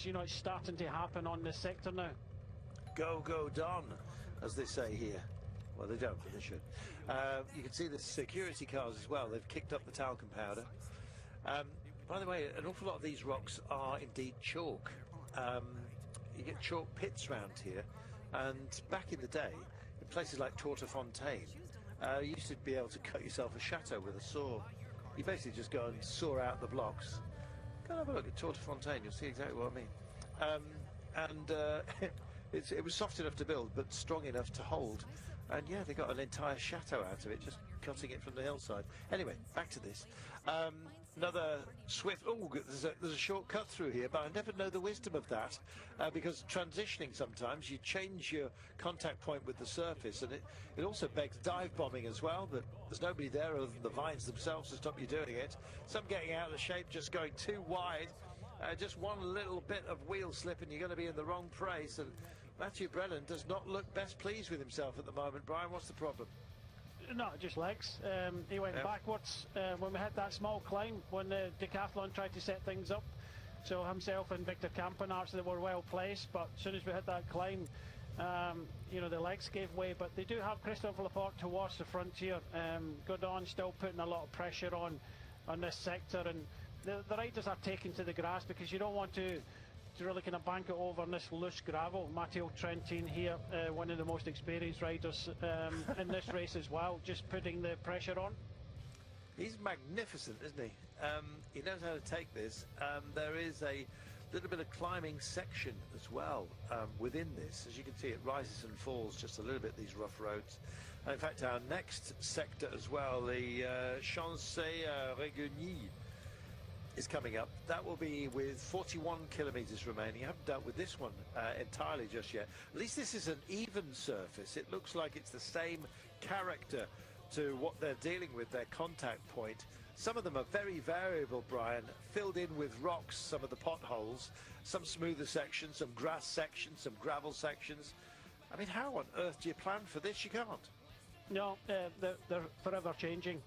you know, it's starting to happen on this sector now. Go, go, Don, as they say here. Well, they don't, but they should. You can see the security cars as well. They've kicked up the talcum powder. By the way, an awful lot of these rocks are indeed chalk. You get chalk pits around here, and back in the day, in places like Tortefontaine, you used to be able to cut yourself a chateau with a saw. You basically just go and saw out the blocks. Go and have a look at Tortefontaine, you'll see exactly what I mean. It was soft enough to build, but strong enough to hold. And yeah, they got an entire chateau out of it, just cutting it from the hillside. Anyway, back to this. Another swift... Oh, there's a short cut through here, but I never know the wisdom of that, because transitioning sometimes, you change your contact point with the surface, and it also begs dive bombing as well, but there's nobody there other than the vines themselves to stop you doing it. Some getting out of the shape, just going too wide. Just one little bit of wheel slip and you're going to be in the wrong place, and Matthew Brennan does not look best pleased with himself at the moment. Brian, what's the problem? No, just legs. He went backwards when we had that small climb when the Decathlon tried to set things up. So himself and Victor Campenaerts, they were well placed, but as soon as we had that climb, you know, the legs gave way. But they do have Christophe Laporte towards the frontier. Godon still putting a lot of pressure on this sector, and the riders are taking to the grass because you don't want to really kind of bank it over on this loose gravel. Matteo Trentin here, one of the most experienced riders in this race as well, just putting the pressure on. He's magnificent, isn't he? He knows how to take this. There is a little bit of climbing section as well within this. As you can see, it rises and falls just a little bit, these rough roads. And in fact, our next sector as well, the Champs-Égunies, is coming up. That will be with 41 kilometres remaining. I haven't dealt with this one entirely just yet. At least this is an even surface. It looks like it's the same character to what they're dealing with, their contact point. Some of them are very variable, Brian, filled in with rocks, some of the potholes, some smoother sections, some grass sections, some gravel sections. I mean, how on earth do you plan for this? You can't. No, they're forever changing.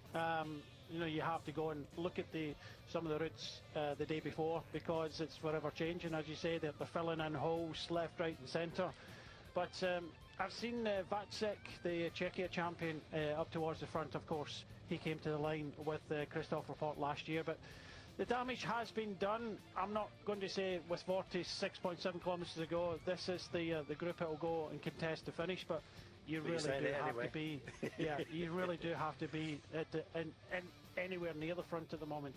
You know, you have to go and look at some of the routes the day before, because it's forever changing. As you say, they're filling in holes left, right and centre. But I've seen Vacek, the Czechia champion, up towards the front. Of course, he came to the line with Christophe Laporte last year, but the damage has been done. I'm not going to say with 46.7 kilometres to go, this is the group that will go and contest the finish, but you really do have to be, yeah, you really do have to be anywhere near the front at the moment.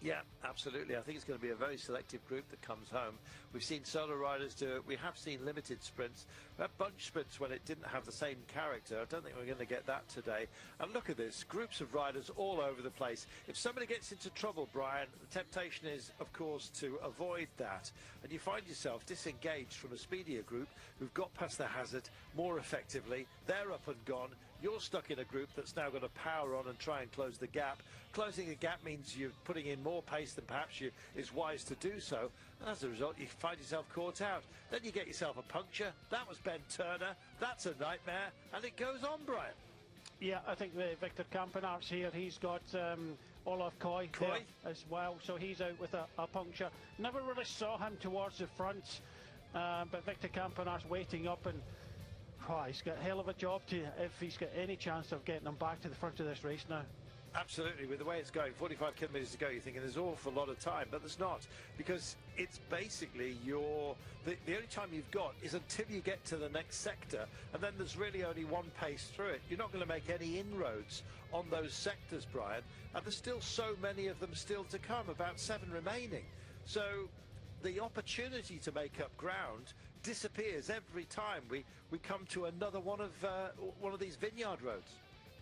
Yeah, absolutely. I think it's going to be a very selective group that comes home. We've seen solo riders do it. We have seen limited sprints. We had bunch sprints when it didn't have the same character. I don't think we're going to get that today. And look at this, groups of riders all over the place. If somebody gets into trouble, Brian, the temptation is, of course, to avoid that. And you find yourself disengaged from a speedier group who've got past the hazard more effectively. They're up and gone. You're stuck in a group that's now got to power on and try and close the gap. Closing the gap means you're putting in more pace than perhaps is wise to do so, and as a result you find yourself caught out. Then you get yourself a puncture. That was Ben Turner. That's a nightmare, and it goes on, Brian. Yeah, I think Victor Campenaerts here, he's got Olaf Koy there as well, so he's out with a puncture. Never really saw him towards the front, but Victor Campenaerts waiting up, and he's got a hell of a job if he's got any chance of getting them back to the front of this race now. Absolutely, with the way it's going, 45 kilometres to go, you're thinking there's an awful lot of time, but there's not, because it's basically the only time you've got is until you get to the next sector, and then there's really only one pace through it. You're not going to make any inroads on those sectors, Brian, and there's still so many of them still to come, about 7 remaining. So the opportunity to make up ground disappears every time we come to another one of these vineyard roads.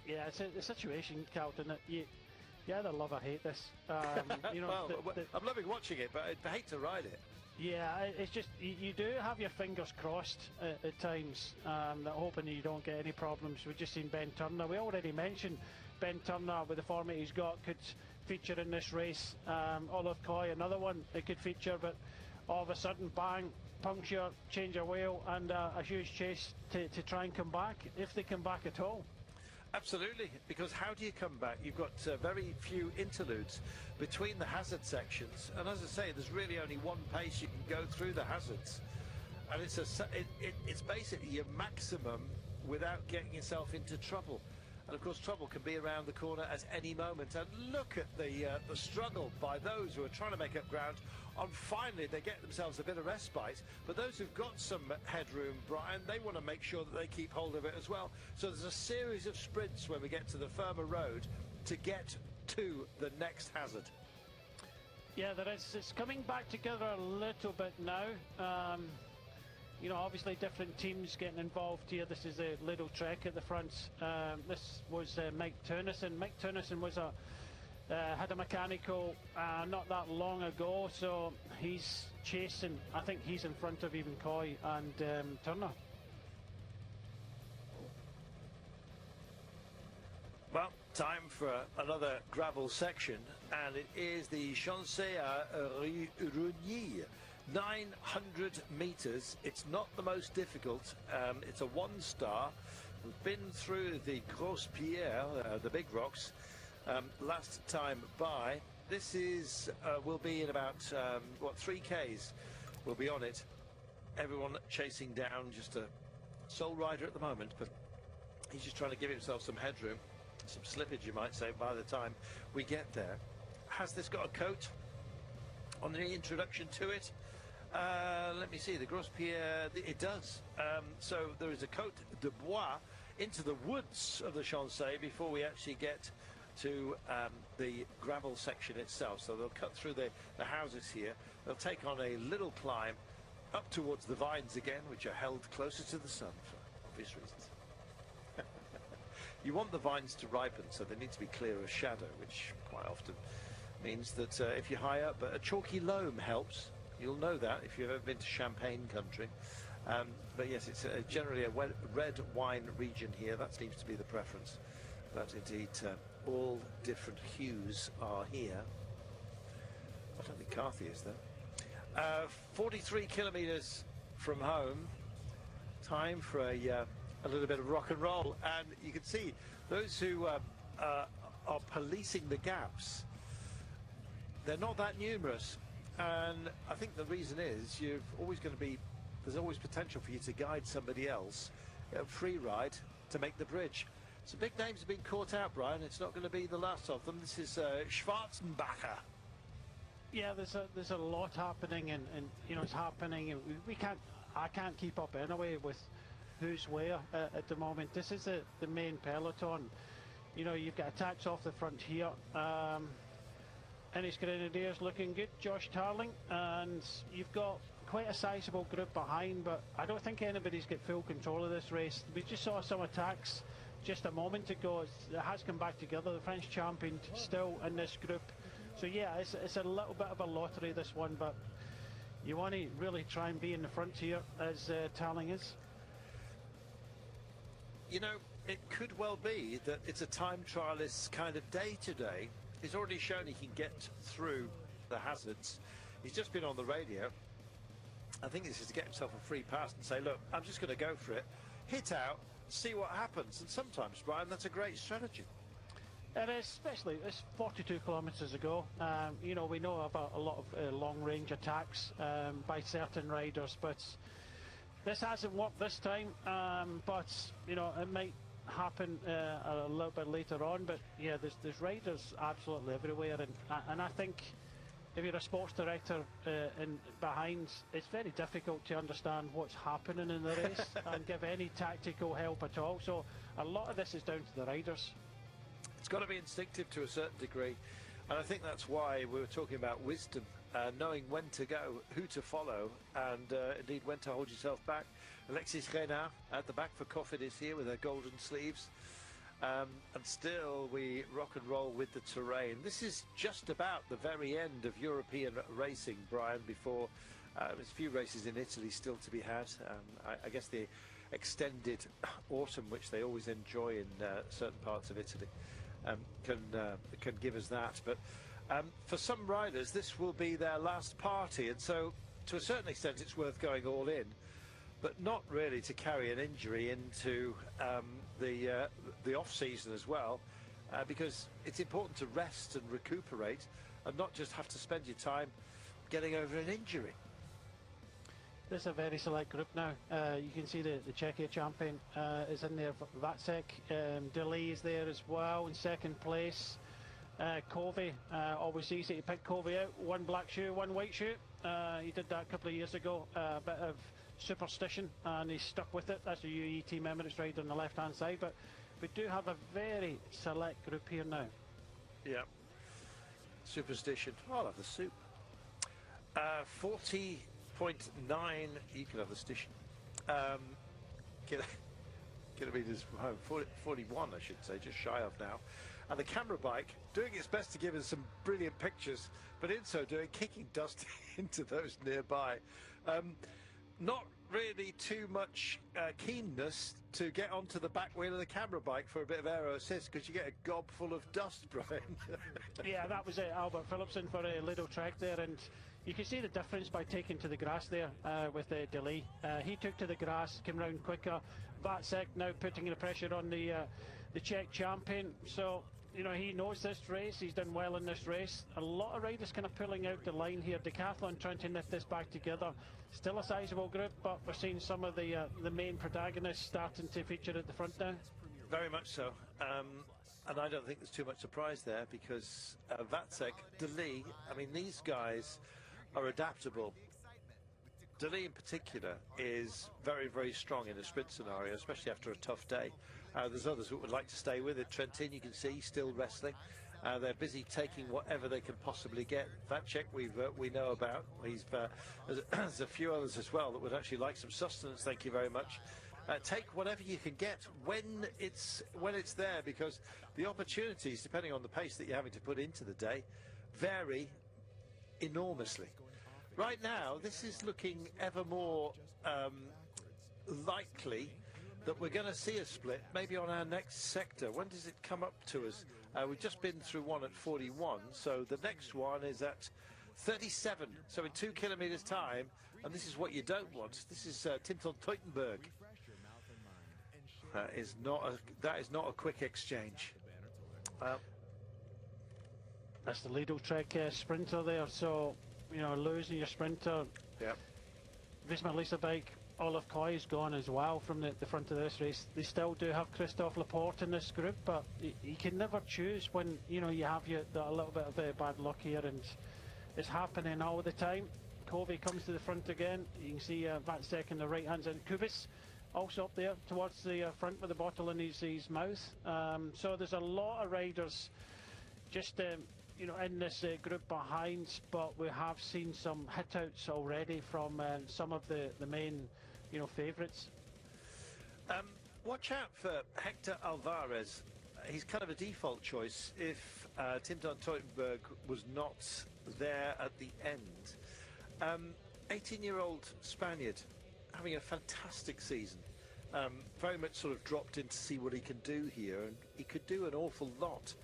Yeah, it's a situation, Carlton, that you either love or hate this. You know, well, I'm loving watching it, but I hate to ride it. Yeah, it's just, you do have your fingers crossed at times, that hoping you don't get any problems. We've just seen Ben Turner. We already mentioned Ben Turner with the format he's got could feature in this race. Olaf Koy, another one that could feature, but all of a sudden, bang, puncture, change of wheel, and a huge chase to try and come back, if they come back at all. Absolutely, because how do you come back? You've got very few interludes between the hazard sections, and as I say, there's really only one pace you can go through the hazards, and it's basically your maximum without getting yourself into trouble. And of course, trouble can be around the corner at any moment. And look at the struggle by those who are trying to make up ground. On finally, they get themselves a bit of respite. But those who've got some headroom, Brian, they want to make sure that they keep hold of it as well. So there's a series of sprints when we get to the firmer road to get to the next hazard. Yeah, there is. It's coming back together a little bit now. You know, obviously different teams getting involved here. This is a Little Trek at the front. This was Mike Turnison. Mike Turnison was had a mechanical not that long ago, so he's chasing. I think he's in front of even Coy and Turner. Well, time for another gravel section, and it is the Chaussée Rugny. 900 metres. It's not the most difficult. It's a 1-star. We've been through the Grosse Pierre, the big rocks, last time by. This is will be in about 3 Ks. We'll be on it. Everyone chasing down just a sole rider at the moment, but he's just trying to give himself some headroom, some slippage, you might say, by the time we get there. Has this got a coat on the introduction to it? Let me see, the Grosse Pierre, it does. So there is a Côte de Bois into the woods of the Chaussée before we actually get to the gravel section itself. So they'll cut through the houses here. They'll take on a little climb up towards the vines again, which are held closer to the sun for obvious reasons. You want the vines to ripen, so they need to be clear of shadow, which quite often means that if you're high up, a chalky loam helps. You'll know that if you've ever been to Champagne country. But yes, it's generally a red wine region here. That seems to be the preference. But indeed, all different hues are here. I don't think Carthy is there. 43 kilometres from home. Time for a little bit of rock and roll. And you can see those who are policing the gaps, they're not that numerous. And I think the reason is there's always potential for you to guide somebody else at free ride to make the bridge. So big names have been caught out, Brian. It's not going to be the last of them. This is Schwarzenbacher. Yeah, there's a lot happening, and you know, it's happening. And I can't keep up anyway with who's where at the moment. This is the main peloton. You know, you've got attacks off the front here. Ennis Grenadiers looking good, Josh Tarling, and you've got quite a sizable group behind, but I don't think anybody's got full control of this race. We just saw some attacks just a moment ago. It has come back together. The French champion still in this group. So yeah, it's a little bit of a lottery, this one, but you want to really try and be in the front here, as Tarling is. You know, it could well be that it's a time trialist kind of day today. He's already shown he can get through the hazards. He's just been on the radio. I think this is to get himself a free pass and say, look, I'm just going to go for it, hit out, see what happens. And sometimes, Brian, that's a great strategy. It is, especially it's 42 kilometres ago. You know, we know about a lot of long-range attacks by certain riders, but this hasn't worked this time. But you know, it might happen a little bit later on. But yeah, there's riders absolutely everywhere, and I think if you're a sports director in behind, it's very difficult to understand what's happening in the race and give any tactical help at all. So a lot of this is down to the riders. It's got to be instinctive to a certain degree, and I think that's why we were talking about wisdom, knowing when to go, who to follow, and indeed when to hold yourself back. Alexis Renard at the back for Cofidis here with her golden sleeves, and still we rock and roll with the terrain. This is just about the very end of European racing, Brian, before there's a few races in Italy still to be had. I guess the extended autumn, which they always enjoy in certain parts of Italy, can give us that. But for some riders, this will be their last party, and so to a certain extent it's worth going all in. but not really to carry an injury into the off season as well, because it's important to rest and recuperate, and not just have to spend your time getting over an injury. This is a very select group now. You can see the Czechia champion is in there. Vacek, Delay is there as well in second place. Covey, always easy to pick Covey out. One black shoe, one white shoe. He did that a couple of years ago. A bit of superstition, and he stuck with it. That's a UE team Emirates rider on the left-hand side. But we do have a very select group here now. Yeah. Superstition. I'll have the soup. 40.9. You can have the station. Kilometres from home. 41, I should say, just shy of now. And the camera bike doing its best to give us some brilliant pictures, but in so doing, kicking dust into those nearby. Not really too much keenness to get onto the back wheel of the camera bike for a bit of aero assist, because you get a gob full of dust, Brian. Yeah, that was Albert Philipsen for a Lido Trek there, and you can see the difference by taking to the grass there with the Delay. He took to the grass, came round quicker. Vacek now putting the pressure on the Czech champion. So, you know, he knows this race. He's done well in this race. A lot of riders kind of pulling out the line here. Decathlon trying to knit this back together. Still a sizable group, but we're seeing some of the main protagonists starting to feature at the front now. Very much so. And I don't think there's too much surprise there, because Vacek, Delay, I mean, these guys are adaptable. Delay in particular is very, very strong in a sprint scenario, especially after a tough day. There's others who would like to stay with it. Trentin, you can see, still wrestling. They're busy taking whatever they can possibly get. Vacek we know about. There's a few others as well that would actually like some sustenance, thank you very much. Take whatever you can get when it's there, because the opportunities, depending on the pace that you're having to put into the day, vary enormously. Right now, this is looking ever more likely that we're going to see a split, maybe on our next sector. When does it come up to us? We've just been through one at 41, so the next one is at 37, so in 2 kilometres time, and this is what you don't want. This is Tinton Teutenberg. That is not a quick exchange. That's the Lido Trek sprinter there, so, you know, losing your sprinter. Yep. Visma Lease bike, Olaf Koy is gone as well from the front of this race. They still do have Christophe Laporte in this group, but you can never choose when, you know, you have a little bit of bad luck here, and it's happening all the time. Covey comes to the front again. You can see Vacek in the right hand, and Kubis also up there towards the front with the bottle in his mouth. So there's a lot of riders just you know, in this group behind, but we have seen some hit-outs already from some of the main, you know, favourites. Watch out for Hector Alvarez. He's kind of a default choice if Tinton Teutenberg was not there at the end. 18-year-old Spaniard having a fantastic season. Very much sort of dropped in to see what he can do here, and he could do an awful lot.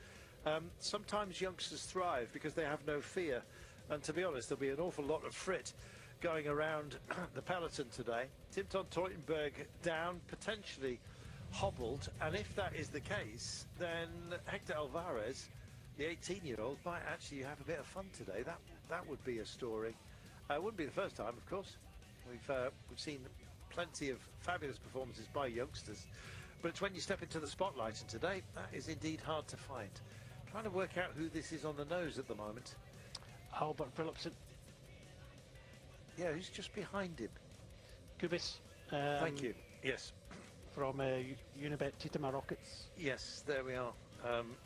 Sometimes youngsters thrive because they have no fear, and to be honest, there'll be an awful lot of frit going around the peloton today. Tinton Teutenberg down, potentially hobbled, and if that is the case, then Hector Alvarez, the 18-year-old, might actually have a bit of fun today. That would be a story. It wouldn't be the first time, of course. We've seen plenty of fabulous performances by youngsters, but it's when you step into the spotlight, and today that is indeed hard to find. Trying to work out who this is on the nose at the moment. Albert Philipsen. Yeah, who's just behind him? Kubis. Thank you. Yes. From Unibet Titama Rockets. Yes, there we are.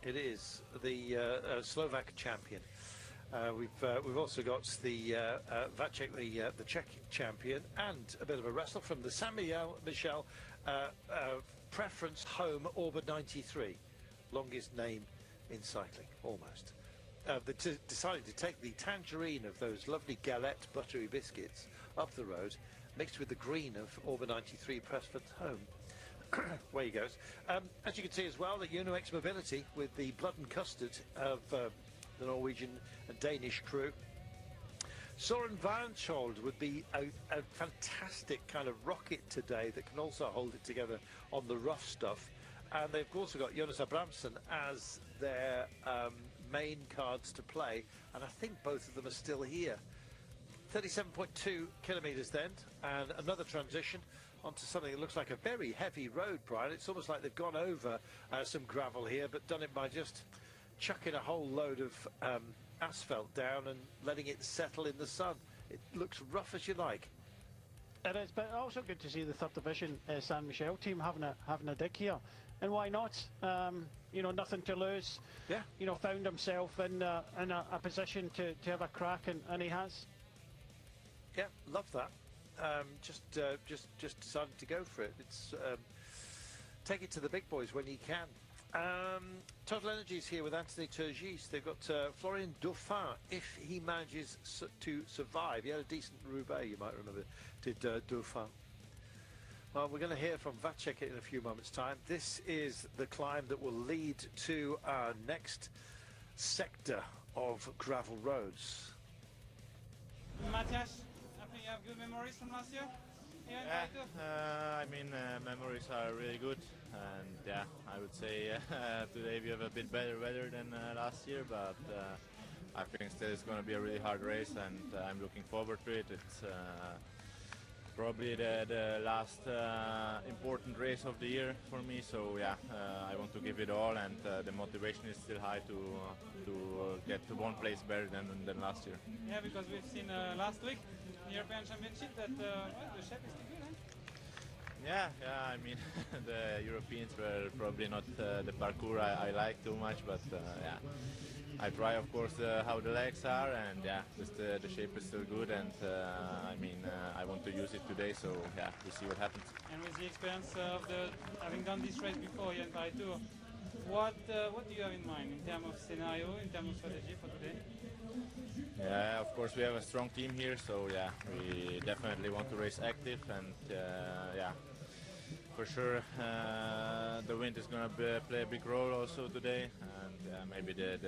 It is the Slovak champion. We've also got the Vacek, the Czech champion, and a bit of a wrestle from the Saint-Michel Preference Home Orbit 93, longest name in cycling, almost. They decided to take the tangerine of those lovely galette buttery biscuits up the road, mixed with the green of Orbit 93 Preference Home. Away he goes. As you can see as well, the UnoX Mobility with the blood and custard of the Norwegian and Danish crew. Soren Varenskjold would be a fantastic kind of rocket today that can also hold it together on the rough stuff. And they've also got Jonas Abrahamsson as their main cards to play, and I think both of them are still here. 37.2 kilometres then, and another transition onto something that looks like a very heavy road, Brian. It's almost like they've gone over some gravel here, but done it by just chucking a whole load of asphalt down and letting it settle in the sun. It looks rough as you like. It is, but also good to see the third division San Michel team having a dig here. And why not? You know, nothing to lose. Yeah. You know, found himself in a position to have a crack, and he has. Yeah, love that. Just decided to go for it. It's take it to the big boys when you can. Total Energies here with Anthony Turgis. They've got Florian Dauphin, if he manages to survive. He had a decent Roubaix, you might remember, did Dauphin. Well, we're going to hear from Vacek in a few moments' time. This is the climb that will lead to our next sector of gravel roads. Matthias, I think you have good memories from last year? I mean, memories are really good, and yeah, I would say today we have a bit better weather than last year, but I think still it's going to be a really hard race, and I'm looking forward to it. It's probably the last important race of the year for me, so yeah, I want to give it all, and the motivation is still high to get to one place better than last year. Yeah, because we've seen last week in the European Championship that the shape is still good, Yeah, I mean, the Europeans were probably not the parkour I like too much, but yeah, I try, of course, how the legs are, and yeah, just the shape is still good, and I mean, I want to use it today, so yeah, we see what happens. And with the experience of having done this race before, Jan Paris Tour, what do you have in mind in terms of scenario, in terms of strategy for today? Yeah, of course we have a strong team here, so yeah, we definitely want to race active, and yeah, for sure the wind is going to play a big role also today, and maybe the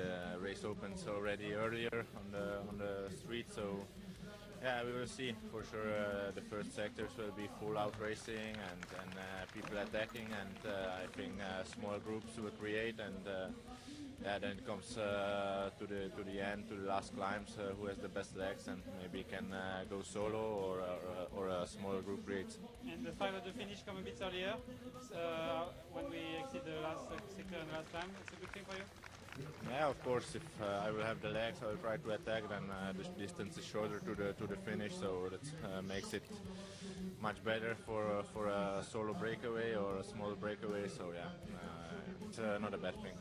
race opens already earlier on the street, so yeah, we will see. For sure the first sectors will be full out racing and people attacking, and I think small groups will create, and yeah, then it comes to the end, to the last climbs, who has the best legs, and maybe can go solo or a smaller group creates. And the fact that the finish come a bit earlier, when we exceed the last sector and last time, it's a good thing for you? Yeah, of course. If I will have the legs, I will try to attack. Then the distance is shorter to the finish, so that makes it much better for a solo breakaway or a small breakaway. So yeah, it's not a bad thing.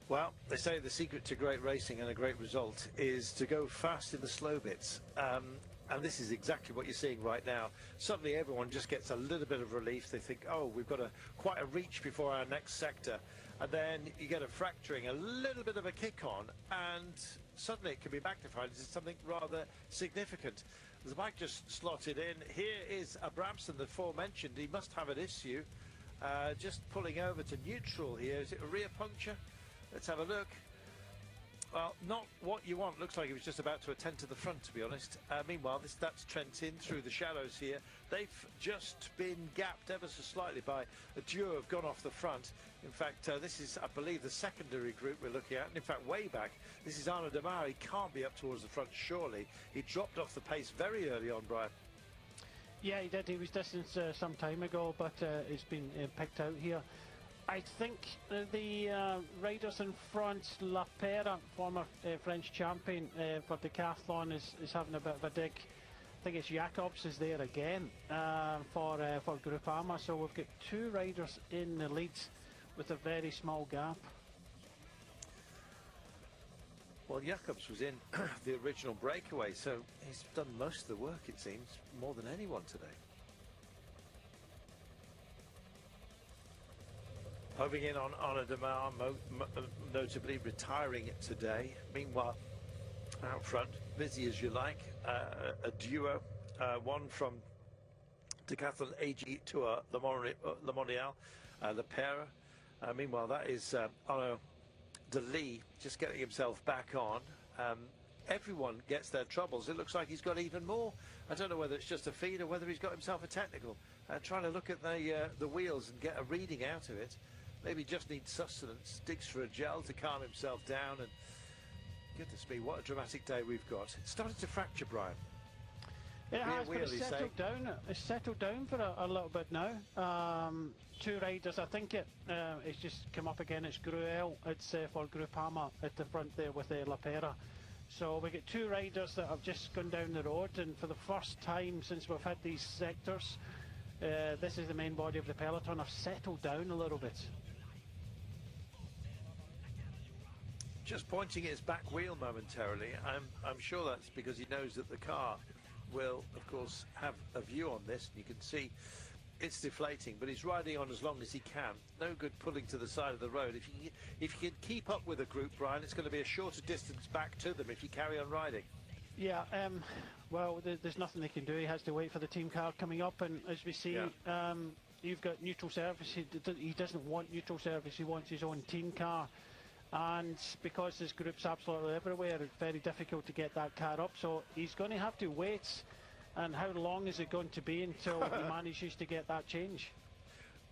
Well, they say the secret to great racing and a great result is to go fast in the slow bits. And this is exactly what you're seeing right now. Suddenly everyone just gets a little bit of relief. They think, oh, we've got quite a reach before our next sector. And then you get a fracturing, a little bit of a kick on, and suddenly it can be magnified as something rather significant. The bike just slotted in. Here is Abrahamsson, the aforementioned. He must have an issue. Just pulling over to neutral here. Is it a rear puncture? Let's have a look. Well, not what you want. Looks like he was just about to attend to the front, to be honest. Meanwhile, that's Trent in through the shadows here. They've just been gapped ever so slightly by a duo have gone off the front. In fact, this is, I believe, the secondary group we're looking at. And in fact, way back, this is Arnaud Démare. He can't be up towards the front, surely. He dropped off the pace very early on, Brian. Yeah, he did. He was distanced some time ago, but he's been picked out here. I think the riders in front, La Pera, former French champion for decathlon, is having a bit of a dig. I think it's Jacobs is there again for Groupama. So we've got two riders in the leads with a very small gap. Well, Jacobs was in the original breakaway, so he's done most of the work, it seems, more than anyone today. Hoving in on Arnaud Démare, notably retiring it today. Meanwhile, out front, busy as you like, a duo, one from Decathlon AG Tour, Le Mondial, La Pera. Meanwhile, that is Arnaud Delis just getting himself back on. everyone gets their troubles. It looks like he's got even more. I don't know whether it's just a feed or whether he's got himself a technical. Trying to look at the wheels and get a reading out of it. Maybe just needs sustenance, digs for a gel to calm himself down. And goodness me, what a dramatic day we've got. It started to fracture, Brian. It has, but it's settled down. It's settled down for a little bit now. Two riders, I think it's just come up again. It's Gruel, it's for Groupama at the front there with Lapera. So we get two riders that have just gone down the road, and for the first time since we've had these sectors, this is the main body of the peloton, have settled down a little bit. Just pointing at his back wheel momentarily. I'm sure that's because he knows that the car will, of course, have a view on this. You can see it's deflating, but he's riding on as long as he can. No good pulling to the side of the road. If you can keep up with the group, Brian, it's going to be a shorter distance back to them if you carry on riding. Yeah, well, there's nothing they can do. He has to wait for the team car coming up, and as we see, you've got neutral service. He doesn't want neutral service. He wants his own team car. And because this group's absolutely everywhere, it's very difficult to get that car up. So he's going to have to wait. And how long is it going to be until he manages to get that change?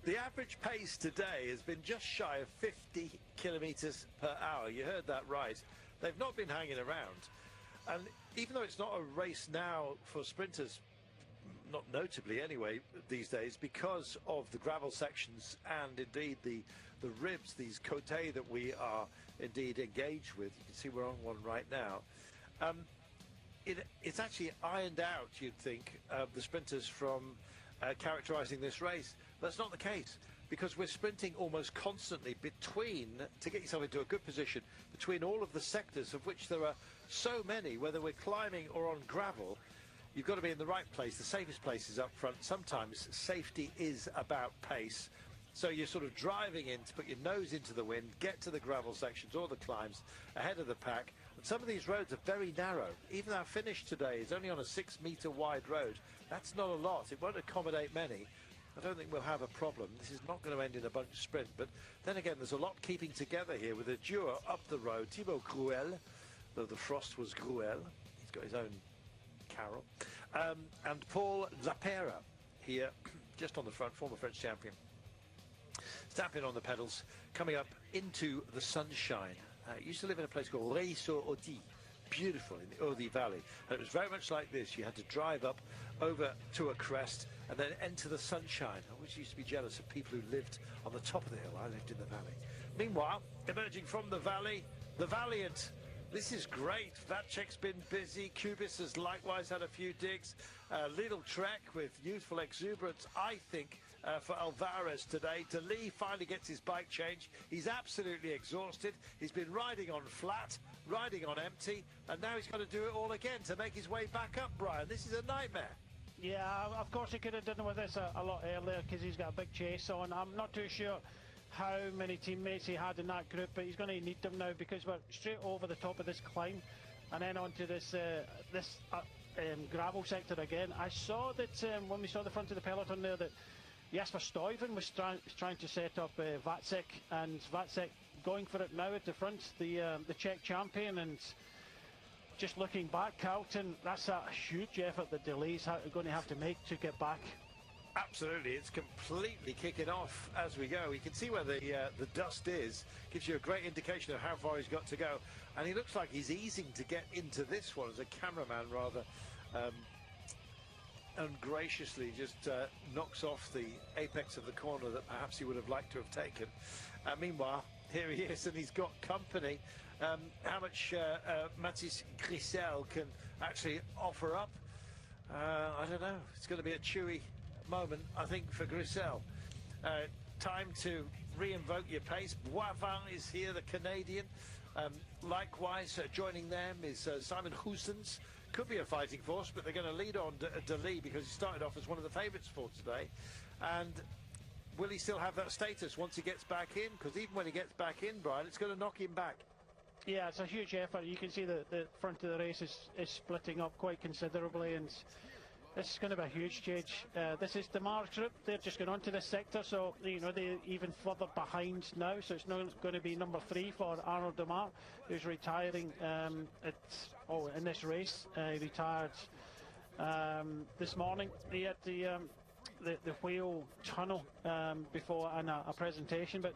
The average pace today has been just shy of 50 kilometres per hour. You heard that right. They've not been hanging around. And even though it's not a race now for sprinters, not notably anyway these days, because of the gravel sections and indeed the ribs, these côtés that we are indeed engaged with. You can see we're on one right now. It's actually ironed out, you'd think, the sprinters from characterising this race. That's not the case, because we're sprinting almost constantly to get yourself into a good position, between all of the sectors, of which there are so many, whether we're climbing or on gravel. You've got to be in the right place. The safest place is up front. Sometimes safety is about pace. So you're sort of driving in to put your nose into the wind, get to the gravel sections or the climbs ahead of the pack. And some of these roads are very narrow. Even our finish today is only on a 6-metre wide road. That's not a lot. It won't accommodate many. I don't think we'll have a problem. This is not going to end in a bunch sprint. But then again, there's a lot keeping together here with a duo up the road. Thibaut Gruel, though the frost was Gruel. He's got his own carol. And Paul Lapera here, just on the front, former French champion. Stamping on the pedals, coming up into the sunshine. Used to live in a place called Rueil-sur-Audie, beautiful in the Audie Valley. And it was very much like this. You had to drive up over to a crest and then enter the sunshine. I always used to be jealous of people who lived on the top of the hill. I lived in the valley. Meanwhile, emerging from the valley, the Valiant. This is great. Vacek's been busy. Kubis has likewise had a few digs. Little trek with youthful exuberance, I think, for Alvarez today. DeLee finally gets his bike changed. He's absolutely exhausted. He's been riding on flat, riding on empty, and now he's got to do it all again to make his way back up, Brian. This is a nightmare. Yeah, of course he could have done with this a lot earlier because he's got a big chase on. I'm not too sure how many teammates he had in that group, but he's going to need them now because we're straight over the top of this climb and then onto this gravel sector again. I saw that when we saw the front of the peloton there that Jasper Stuyven was trying to set up Vacek, and Vacek going for it now at the front, the Czech champion. And just looking back, Carlton, that's a huge effort that DeLee's going to have to make to get back. Absolutely, it's completely kicking off as we go. You can see where the dust is. Gives you a great indication of how far he's got to go. And he looks like he's easing to get into this one as a cameraman rather ungraciously just knocks off the apex of the corner that perhaps he would have liked to have taken. Meanwhile, here he is, and he's got company. How much Mathis Grisel can actually offer up, I don't know. It's going to be a chewy moment, I think, for Grisel. Time to re-invoke your pace. Boivin is here, the Canadian. Likewise, joining them is Simon Housens. Could be a fighting force, but they're going to lead on DeLee because he started off as one of the favourites for today. And will he still have that status once he gets back in? Because even when he gets back in, Brian, it's going to knock him back. Yeah, it's a huge effort. You can see the front of the race is splitting up quite considerably, and This is going to be a huge change. This is Demar's group. They're just going on to this sector, so they're even further behind now. So it's now going to be number 3 for Arnaud Demar, who's retiring in this race. He retired this morning. He had the wheel tunnel before and a presentation, but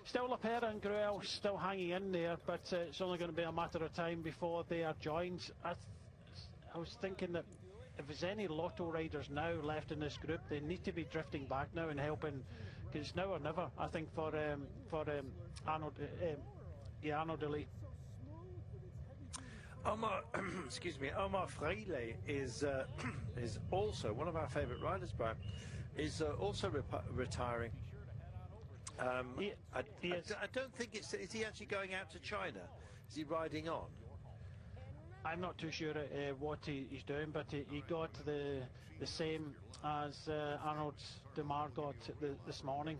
still Lapera and Gruel still hanging in there. But it's only going to be a matter of time before they are joined. I was thinking that if there's any Lotto riders now left in this group, they need to be drifting back now and helping, because it's now or never, I think, for Arnaud De Lee. Omar, excuse me, Omar Freile is also one of our favourite riders, Brian, is also retiring. I don't think is he actually going out to China? Is he riding on? I'm not too sure what he's doing, but he got the same as Arnaud Demar got this morning.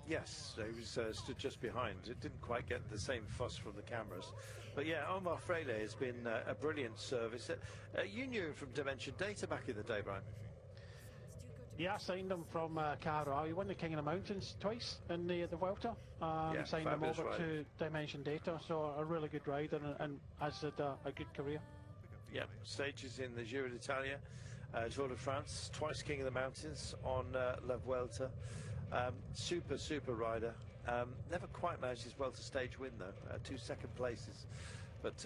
Yes, he was stood just behind. It didn't quite get the same fuss from the cameras. But yeah, Omar Freile has been a brilliant service. You knew him from Dimension Data back in the day, Brian. Yeah, I signed him from Carlisle. He won the King of the Mountains twice in the Vuelta. Signed him over to Dimension Data, so a really good rider and has had a good career. Yeah, stages in the Giro d'Italia, Tour de France, twice King of the Mountains on La Vuelta. Super rider. Never quite managed his Vuelta stage win though, 2 second places. But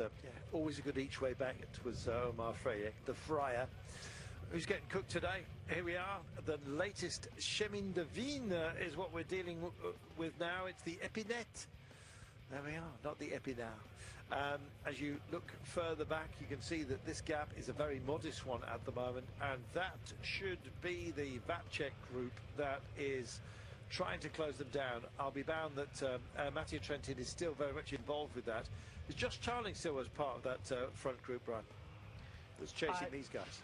always a good each way back. It was Omar Freile, the Friar, who's getting cooked today. Here we are. The latest Chemin de Vigne is what we're dealing with now. It's the Epinette. There we are, not the Epinal. As you look further back, you can see that this gap is a very modest one at the moment, and that should be the Vacek group that is trying to close them down. I'll be bound that Mattia Trentin is still very much involved with that. Is Josh Charling still as part of that front group, Brian, that's chasing these guys?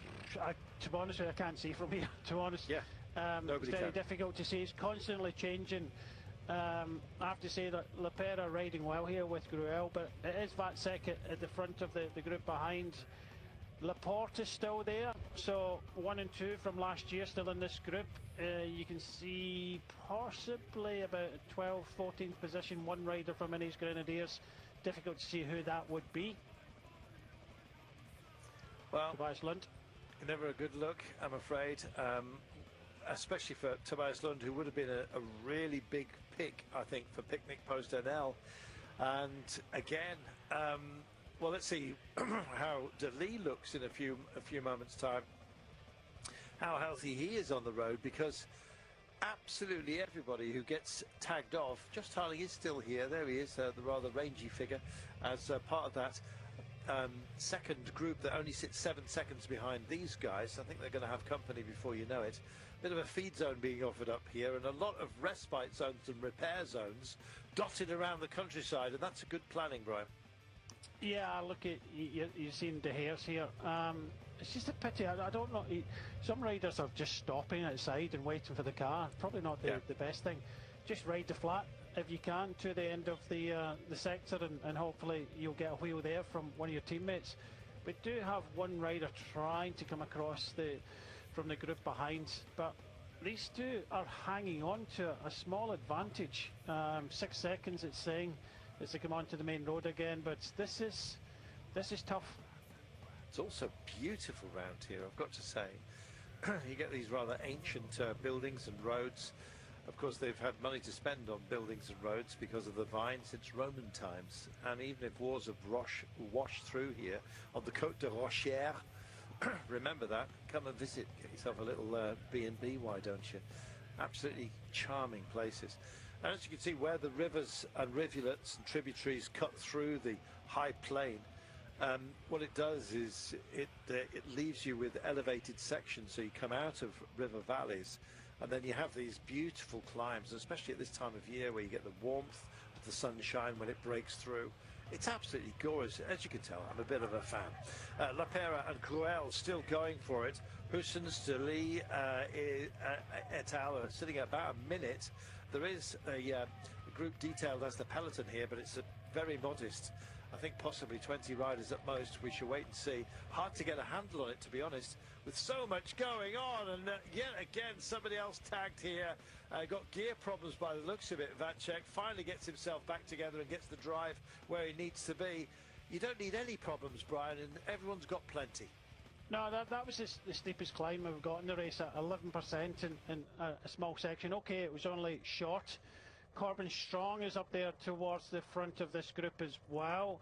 To be honest with you, I can't see from here, to be honest. Yeah, it's very difficult to see. It's constantly changing. I have to say that Lapera riding well here with Gruel, but it is Vacek at the front of the group behind. Laporte is still there, so 1 and 2 from last year still in this group. You can see possibly about 12th, 14th position, one rider from Ineos Grenadiers. Difficult to see who that would be. Well, Tobias Lund. Never a good look, I'm afraid, especially for Tobias Lund, who would have been a really big pick, I think, for Picnic Post NL. And again, well, let's see how De Lee looks in a few moments' time. How healthy he is on the road, because absolutely everybody who gets tagged off. Josh Tarling is still here. There he is, the rather rangy figure, as part of that second group that only sits 7 seconds behind these guys. I think they're going to have company before you know it. Bit of a feed zone being offered up here, and a lot of respite zones and repair zones dotted around the countryside, and that's a good planning, Brian. Yeah, look at you've seen De Hares here. It's just a pity. I don't know. Some riders are just stopping outside and waiting for the car. Probably not the best thing. Just ride the flat if you can to the end of the sector, and hopefully you'll get a wheel there from one of your teammates. We do have one rider trying to come across from the group behind, but these two are hanging on to a small advantage. 6 seconds, it's saying, as they come onto the main road again. But this is tough. It's also beautiful round here, I've got to say. You get these rather ancient buildings and roads. Of course, they've had money to spend on buildings and roads because of the vine since Roman times. And even if wars have washed through here on the Côte de Rochère, remember that. Come and visit. Get yourself a little B&B, why don't you? Absolutely charming places. And as you can see, where the rivers and rivulets and tributaries cut through the high plain, what it does is it leaves you with elevated sections, so you come out of river valleys, and then you have these beautiful climbs, especially at this time of year where you get the warmth of the sunshine when it breaks through. It's absolutely gorgeous. As you can tell, I'm a bit of a fan. Lapera and Gruel still going for it. Hussens, De Lee et al. Are sitting at about a minute. There is a group detailed as the peloton here, but it's a very modest I think possibly 20 riders at most. We shall wait and see. Hard to get a handle on it, to be honest, with so much going on. And yet again, somebody else tagged here. Got gear problems by the looks of it. Vacek finally gets himself back together and gets the drive where he needs to be. You don't need any problems, Brian, and everyone's got plenty. No, that was the steepest climb we've got in the race, at 11% in a small section. Okay, it was only short. Corbin Strong is up there towards the front of this group as well.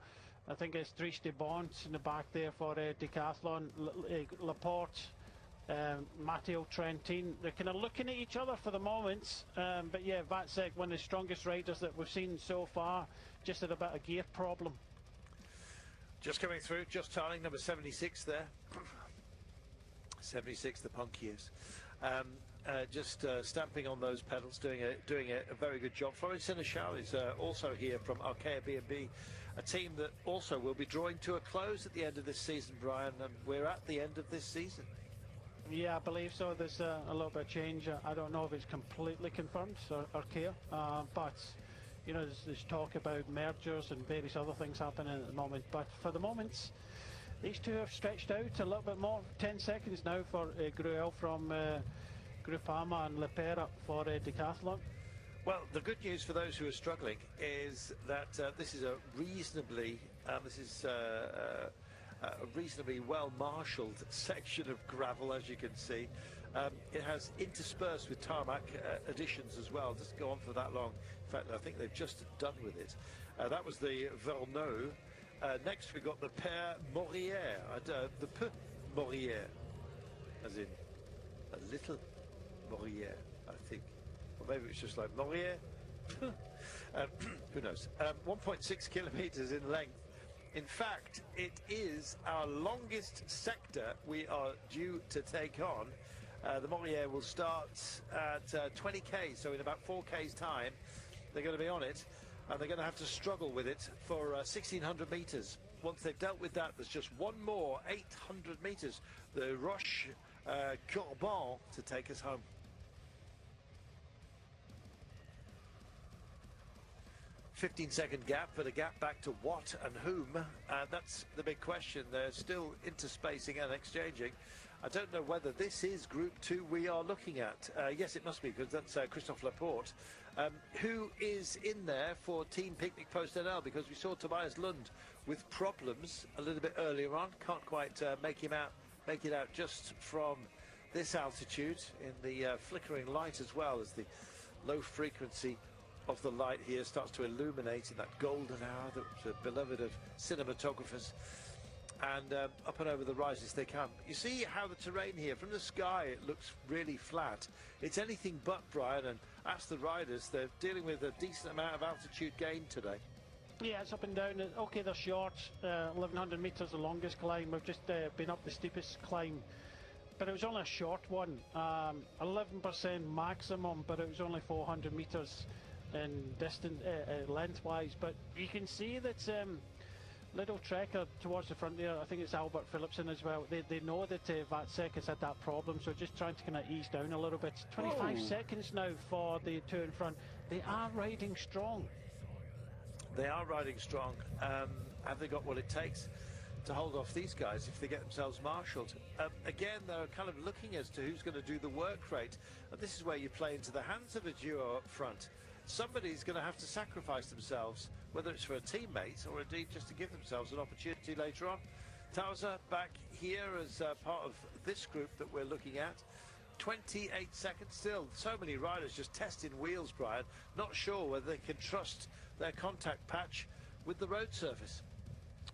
I think it's Dries de Bont in the back there for Decathlon. Laporte, Matteo Trentin. They're kind of looking at each other for the moment. But yeah, Vacek, one of the strongest riders that we've seen so far, just had a bit of gear problem. Just coming through, Josh Tarling, number 76 there. 76, the Punkiers. Just stamping on those pedals, doing a very good job. Florian Seneschal is also here from Arkea B&B, a team that also will be drawing to a close at the end of this season, Brian, and we're at the end of this season. Yeah, I believe so. There's a little bit of change. I don't know if it's completely confirmed, Arkea, but you know, there's talk about mergers and various other things happening at the moment. But for the moment, these two have stretched out a little bit more. 10 seconds now for Gruel from Groupama and Lepera for Decathlon. Well, the good news for those who are struggling is that this is a reasonably well marshalled section of gravel, as you can see. It has interspersed with tarmac additions as well. Doesn't go on for that long. In fact, I think they've just done with it. That was the Verneau. Next we got the Père Morière, the P Morière, as in a little Morière, I think. Or maybe it's just like Morière. Who knows? 1.6 kilometers in length. In fact, it is our longest sector we are due to take on. The Morière will start at 20k, so in about 4k's time, they're going to be on it, and they're going to have to struggle with it for 1600 meters. Once they've dealt with that, there's just one more 800 meters, the Roche Corban, to take us home. 15-second gap, but a gap back to what and whom? That's the big question. They're still interspacing and exchanging. I don't know whether this is Group 2 we are looking at. Yes, it must be, because that's Christophe Laporte. Who is in there for Team Picnic Post NL? Because we saw Tobias Lund with problems a little bit earlier on. Can't quite make it out just from this altitude, in the flickering light as well, as the low frequency of the light here starts to illuminate in that golden hour that's beloved of cinematographers. And up and over the rises they come. You see how the terrain here, from the sky, it looks really flat. It's anything but, Brian, and ask the riders, they're dealing with a decent amount of altitude gain today. Yeah, it's up and down. Okay, they're short. 1100 metres, the longest climb. We've just been up the steepest climb, but it was only a short one. 11% maximum, but it was only 400 metres in distance, lengthwise. But you can see that little trekker towards the front there, I think it's Albert Philipsen as well. They know that Vacek has had that problem, so just trying to kind of ease down a little bit. 25 seconds now for the two in front. They are riding strong. They are riding strong. Have they got what it takes to hold off these guys if they get themselves marshalled? Again, they're kind of looking as to who's going to do the work rate. And this is where you play into the hands of a duo up front. Somebody's going to have to sacrifice themselves, whether it's for a teammate or indeed just to give themselves an opportunity later on. Tauser back here as part of this group that we're looking at. 28 seconds still. So many riders just testing wheels, Brian. Not sure whether they can trust their contact patch with the road surface.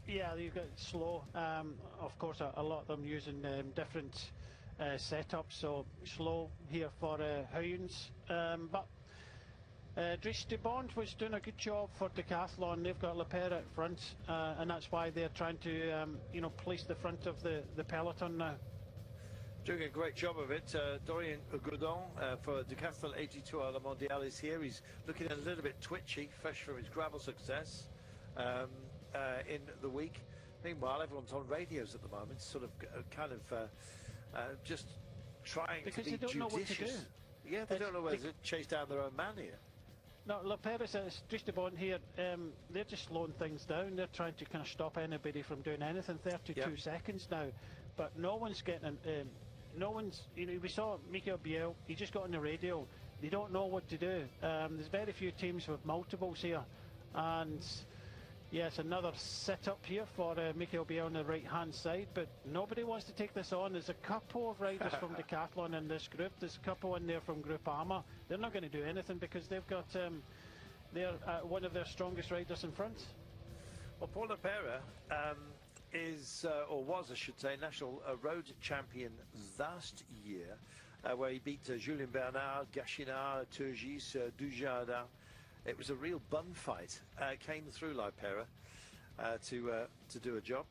Yeah, you've got slow. Of course, a lot of them using different setups, so slow here for Hounds. But Dries de Bont was doing a good job for Decathlon. They've got Lepera at front, and that's why they're trying to, police the front of the peloton now. Doing a great job of it. Dorian Godon for Decathlon 82 à la Mondiale is here. He's looking a little bit twitchy, fresh from his gravel success in the week. Meanwhile, everyone's on radios at the moment, sort of just trying because to be they don't judicious. know what to do. Yeah, they don't know whether to chase down their own man here. No, look, Paris is just about here. They're just slowing things down. They're trying to kind of stop anybody from doing anything. 32 Yep. seconds now, but no one's getting. No one's. You know, we saw Mikel Biel. He just got on the radio. They don't know what to do. There's very few teams with multiples here, and yes, another sit-up here for Mikel Biel on the right-hand side. But nobody wants to take this on. There's a couple of riders from Decathlon in this group. There's a couple in there from Groupama. They're not going to do anything because they've got one of their strongest riders in front. Well, Paul Lepera is, or was, I should say, national road champion last year, where he beat Julien Bernard, Gachinard, Turgis, Dujardin. It was a real bun fight. Came through Lepera to do a job.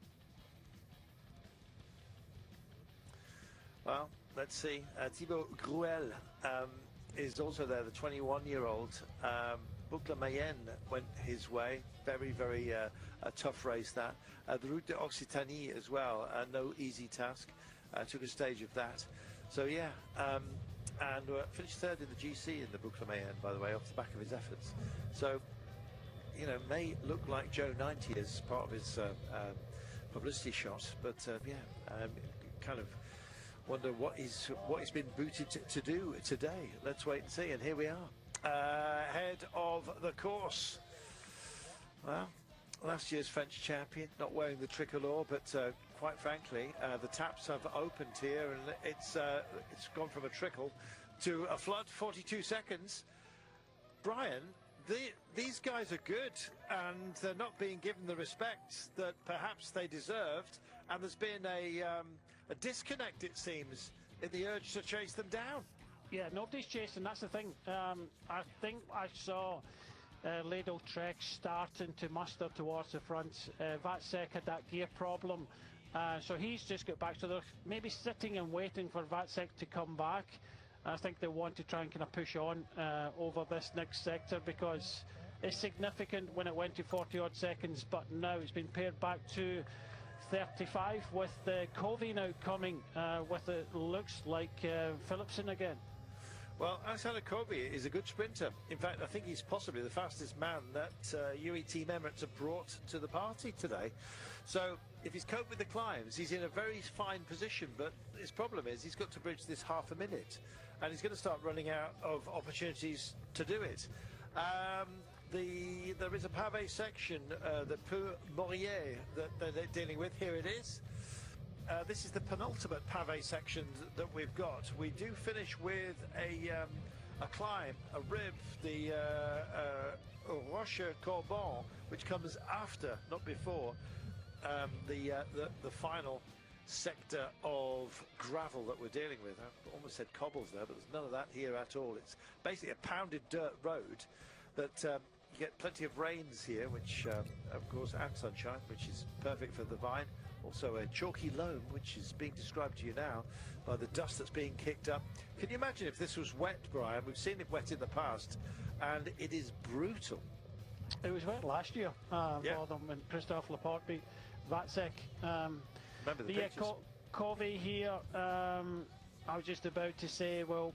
Well, let's see. Thibaut Gruel is also there, the 21-year-old. Boucle Mayenne went his way. Very, very a tough race, that. The Route d'Occitanie as well, no easy task. Took a stage of that. So, yeah, and finished third in the GC in the Boucle Mayenne, by the way, off the back of his efforts. So, you know, may look like Joe 90 as part of his publicity shot, but kind of wonder what he's been booted to do today. Let's wait and see. And here we are, head of the course. Well, last year's French champion, not wearing the tricolour, but quite frankly, the taps have opened here, and it's gone from a trickle to a flood. 42 seconds. Brian, these guys are good, and they're not being given the respect that perhaps they deserved, and there's been a disconnect, it seems, in the urge to chase them down. Yeah, nobody's chasing. That's the thing. I think I saw Ladle Trek starting to muster towards the front. Vatsek had that gear problem, so he's just got back. So they're maybe sitting and waiting for Vatsek to come back. I think they want to try and kind of push on over this next sector, because it's significant when it went to 40 odd seconds, but now it's been pared back to 35 with Covey now coming with it looks like Philipsen again. Well, Alexander Covey is a good sprinter. In fact, I think he's possibly the fastest man that UE Team Emirates have brought to the party today. So if he's coped with the climbs, he's in a very fine position, but his problem is he's got to bridge this half a minute, and he's going to start running out of opportunities to do it. There is a pavé section, the Peu Maurier, that they're dealing with. Here it is. This is the penultimate pavé section that we've got. We do finish with a climb, a rib, the Roche Corbon, which comes after, not before, the final sector of gravel that we're dealing with. I almost said cobbles there, but there's none of that here at all. It's basically a pounded dirt road that you get plenty of rains here, which of course, and sunshine, which is perfect for the Vine. Also a chalky loam, which is being described to you now by the dust that's being kicked up. Can you imagine if this was wet, Brian? We've seen it wet in the past, and it is brutal. It was wet last year for them when Christophe Laporte beat Vatsek. Remember the pictures? Covey here, I was just about to say, well,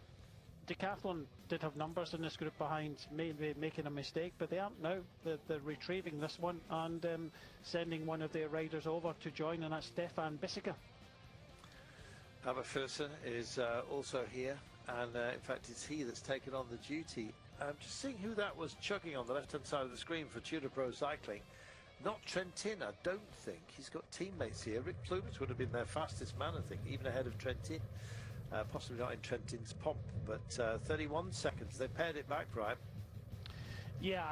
Decathlon did have numbers in this group behind, maybe making a mistake, but they aren't now. They're retrieving this one and sending one of their riders over to join, and that's Stefan Bisseka. Albert Philipsen is also here, and in fact it's he that's taken on the duty. Just seeing who that was chugging on the left-hand side of the screen for Tudor Pro Cycling. Not Trentin, I don't think. He's got teammates here. Rick Plumage would have been their fastest man, I think, even ahead of Trentin. Possibly not in Trentin's pomp, but 31 seconds. They paired it back, Brian. Yeah,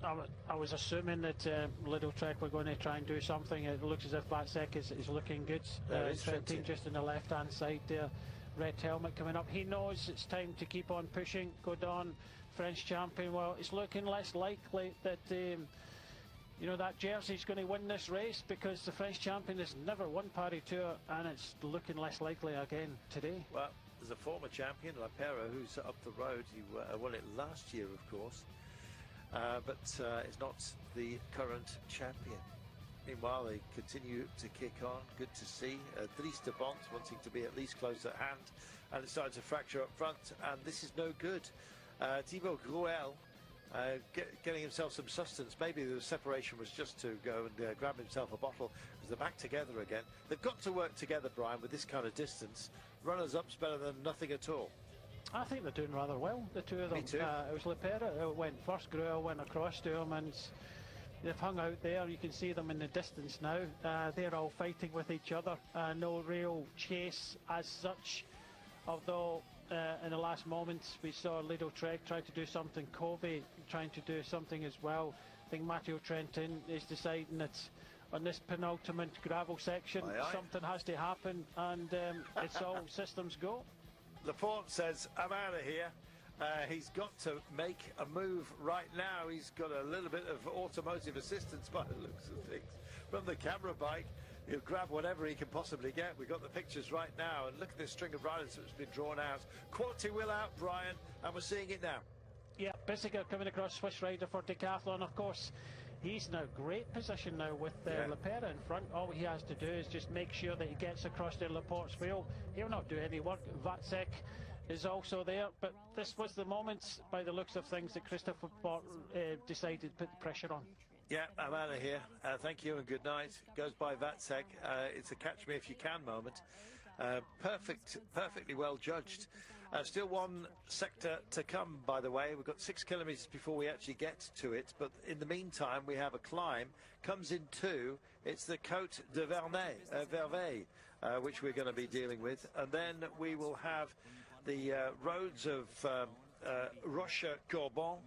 I was assuming that Lidl Trek were going to try and do something. It looks as if Vatsek is looking good. Trentin just on the left-hand side there. Red helmet coming up. He knows it's time to keep on pushing. Godon, French champion. Well, it's looking less likely that that jersey's going to win this race, because the French champion has never won Paris Tour, and it's looking less likely again today. Well, there's a former champion, Lepera, who's up the road. He won it last year, of course, but is not the current champion. Meanwhile, they continue to kick on. Good to see. Dries de Bont wanting to be at least close at hand, and it's starting to fracture up front, and this is no good. Thibaut Gruel getting himself some sustenance. Maybe the separation was just to go and grab himself a bottle, because they're back together again. They've got to work together, Brian, with this kind of distance. Runners-up's better than nothing at all. I think they're doing rather well, the two of them. Me too. It was Lepera who went first, Grua went across to him, and they've hung out there. You can see them in the distance now. They're all fighting with each other. No real chase as such, although in the last moments we saw Lido Trek try to do something, Covey trying to do something as well. I think Matteo Trentin is deciding that on this penultimate gravel section something has to happen, and it's all systems go. Laporte says, I'm out of here. He's got to make a move right now. He's got a little bit of automotive assistance by the looks of things from the camera bike. He'll grab whatever he can possibly get. We've got the pictures right now, and look at this string of riders that's been drawn out. Quality will out, Brian, and we're seeing it now. Yeah, Bissiger coming across, Swiss rider for Decathlon, of course. He's in a great position now with Lepera in front. All he has to do is just make sure that he gets across to Laporte's wheel. He'll not do any work. Vatsek is also there, but this was the moment, by the looks of things, that Christophe Laporte decided to put the pressure on. Yeah, I'm out of here. Thank you and good night. Goes by Vatsek. It's a catch me if you can moment. Perfectly well judged. Still one sector to come, by the way. We've got 6 kilometres before we actually get to it, but in the meantime we have a climb. Comes in 2. It's the Côte de Verveil, which we're going to be dealing with, and then we will have the roads of Roche-Corbon,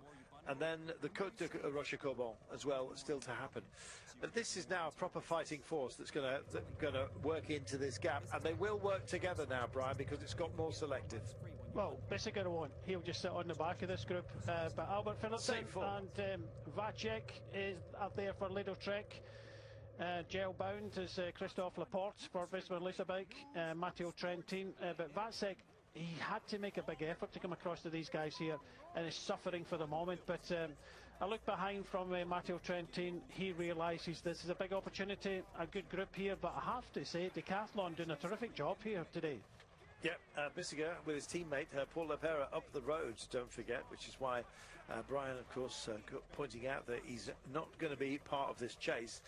and then the Côte de Roche-Corbon as well, still to happen. But this is now a proper fighting force that's going to work into this gap, and they will work together now, Brian, because it's got more selective. Well, Bissiger won't. He'll just sit on the back of this group. But Albert Philipsen and Vacek is up there for Lido Trek. Gel bound is Christophe Laporte for Visma Leasebike, Matteo Trentin. But Vacek, he had to make a big effort to come across to these guys here, and is suffering for the moment. But I look behind from Matteo Trentin. He realises this is a big opportunity, a good group here. But I have to say, Decathlon doing a terrific job here today. Yeah, Bissiger with his teammate Paul Lepera up the roads, don't forget, which is why Brian, of course, pointing out that he's not going to be part of this chase,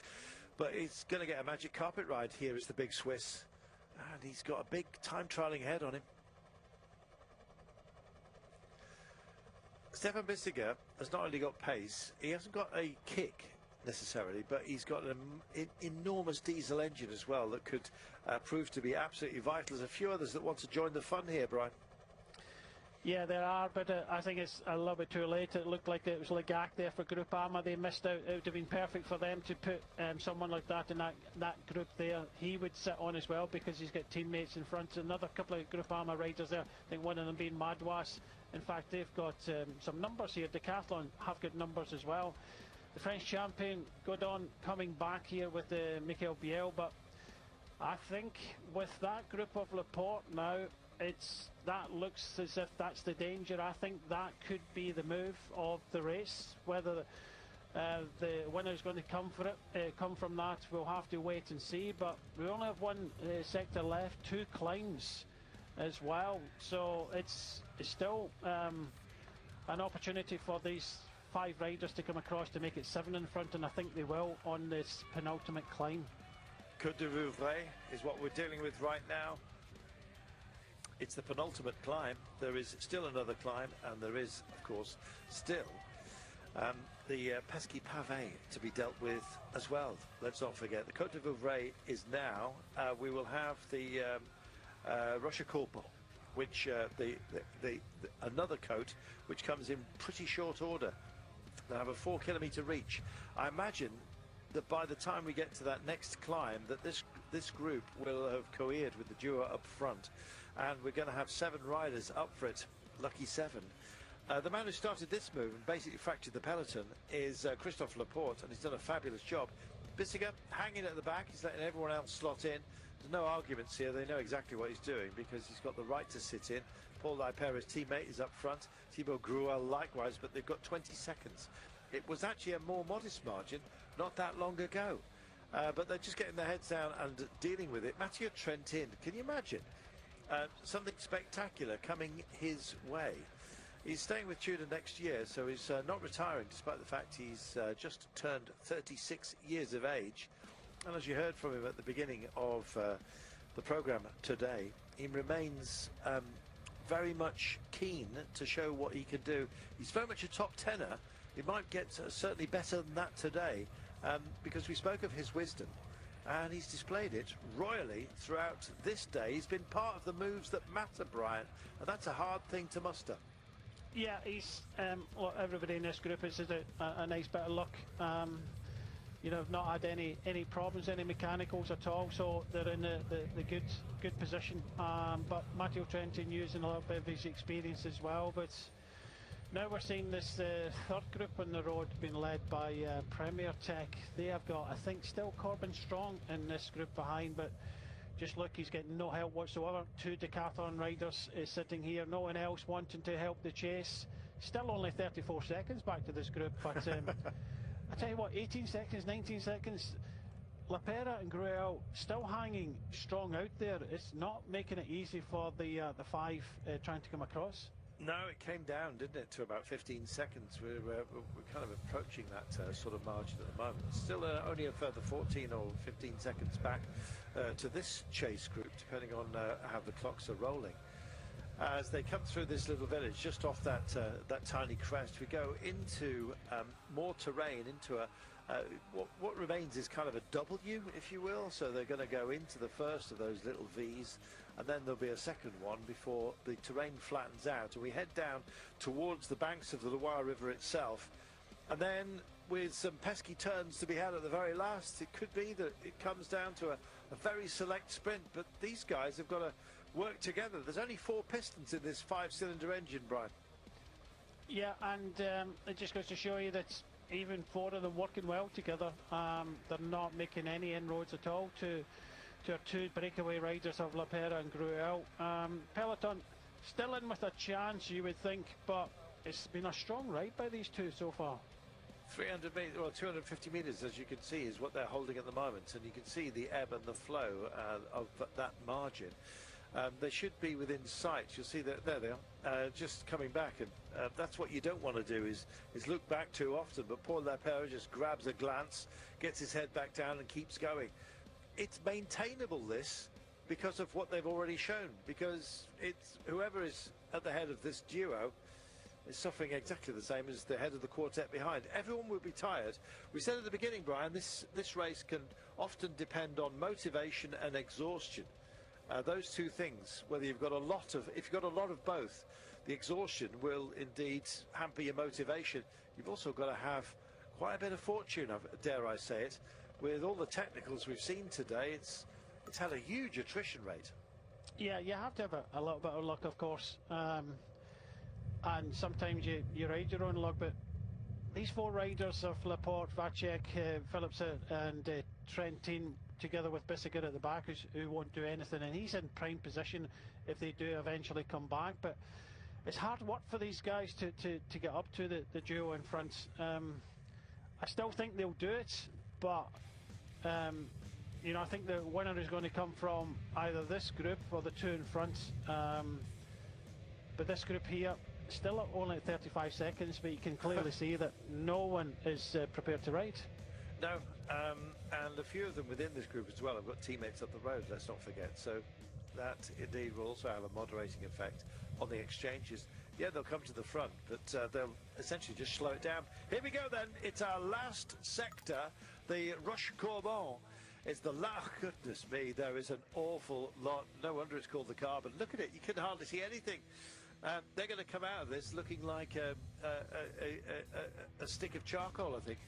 but he's going to get a magic carpet ride here as the big Swiss, and he's got a big time trialling ahead on him. Stefan Bissiger has not only got pace, he hasn't got a kick necessarily, but he's got an enormous diesel engine as well that could prove to be absolutely vital. There's a few others that want to join the fun here, Brian. Yeah, there are, but I think it's a little bit too late. It looked like it was Legac there for Groupama. They missed out. It would have been perfect for them to put someone like that in that group there. He would sit on as well because he's got teammates in front. Another couple of Groupama riders there. I think one of them being Madouas. In fact, they've got some numbers here. Decathlon have got numbers as well. The French champion Godon coming back here with Michael Biel, but I think with that group of Laporte now, that looks as if that's the danger. I think that could be the move of the race. Whether the winner is going to come from that, we'll have to wait and see. But we only have one sector left, 2 climbs as well, so it's still an opportunity for these 5 riders to come across to make it 7 in front, and I think they will on this penultimate climb. Côte de Vouvray is what we're dealing with right now. It's the penultimate climb. There is still another climb, and there is, of course, still the pesky pavé to be dealt with as well. Let's not forget, the Côte de Vouvray is now. We will have the Roche-Corbon, which another coat which comes in pretty short order. They have a 4 kilometre reach. I imagine that by the time we get to that next climb, that this group will have cohered with the duo up front, and we're going to have 7 riders up for it. Lucky 7. The man who started this move and basically fractured the peloton is Christophe Laporte, and he's done a fabulous job. Bissiger hanging at the back, he's letting everyone else slot in. There's no arguments here. They know exactly what he's doing because he's got the right to sit in. Paul Lepera's teammate is up front. Thibaut Grua likewise, but they've got 20 seconds. It was actually a more modest margin not that long ago. But they're just getting their heads down and dealing with it. Matteo Trentin, can you imagine? Something spectacular coming his way. He's staying with Tudor next year, so he's not retiring, despite the fact he's just turned 36 years of age. And as you heard from him at the beginning of the programme today, he remains very much keen to show what he can do. He's very much a top tenor. He might get certainly better than that today, because we spoke of his wisdom, and he's displayed it royally throughout this day. He's been part of the moves that matter, Brian, and that's a hard thing to muster. Yeah, he's well, everybody in this group has had a nice bit of luck. You know, not had any problems, any mechanicals at all, so they're in the good position. But Matteo Trentin using a little bit of his experience as well. But now we're seeing this third group on the road being led by Premier Tech. They have got, I think, still Corbin Strong in this group behind, but just look, he's getting no help whatsoever. Two Decathlon riders sitting here, no one else wanting to help the chase. Still only 34 seconds back to this group, but I tell you what, 18 seconds, 19 seconds, Lapera and Gruel still hanging strong out there. It's not making it easy for the five trying to come across. No, it came down, didn't it, to about 15 seconds. We're kind of approaching that sort of margin at the moment. Still only a further 14 or 15 seconds back to this chase group, depending on how the clocks are rolling. As they come through this little village, just off that tiny crest, we go into more terrain, into what remains is kind of a W, if you will. So they're going to go into the first of those little V's, and then there'll be a second one before the terrain flattens out, and we head down towards the banks of the Loire River itself. And then, with some pesky turns to be had at the very last, it could be that it comes down to a very select sprint. But these guys have got to work together. There's only 4 pistons in this 5-cylinder engine, Brian. Yeah, and it just goes to show you that even 4 of them working well together, they're not making any inroads at all to our 2 breakaway riders of Lapera and Gruel. Peloton still in with a chance, you would think, but it's been a strong ride by these 2 so far. 300 meters, well, 250 meters, as you can see, is what they're holding at the moment, and you can see the ebb and the flow of that margin. They should be within sight. You'll see that there they are, just coming back, and that's what you don't want to do is look back too often. But Paul Lapera just grabs a glance, gets his head back down, and keeps going. It's maintainable, this, because of what they've already shown. Because it's whoever is at the head of this duo is suffering exactly the same as the head of the quartet behind. Everyone will be tired. We said at the beginning, Brian, this race can often depend on motivation and exhaustion. Those 2 things, whether you've got if you've got a lot of both, the exhaustion will indeed hamper your motivation. You've also got to have quite a bit of fortune, dare I say it. With all the technicals we've seen today, it's had a huge attrition rate. Yeah, you have to have a little bit of luck, of course. And sometimes you ride your own luck, but these 4 riders of Laporte, Vacek, Philipsen and Trentin, together with Bissiger at the back, who won't do anything, and he's in prime position if they do eventually come back. But it's hard work for these guys to get up to the duo in front. I still think they'll do it, but you know, I think the winner is going to come from either this group or the 2 in front. But this group here, still only at 35 seconds, but you can clearly see that no one is prepared to ride. No, and a few of them within this group as well have got teammates up the road, let's not forget. So that indeed will also have a moderating effect on the exchanges. Yeah, they'll come to the front, but they'll essentially just slow it down. Here we go then. It's our last sector, the Roche-Courbon. It's the goodness me, there is an awful lot. No wonder it's called the Carbon. Look at it, you can hardly see anything. They're going to come out of this looking like a stick of charcoal, I think.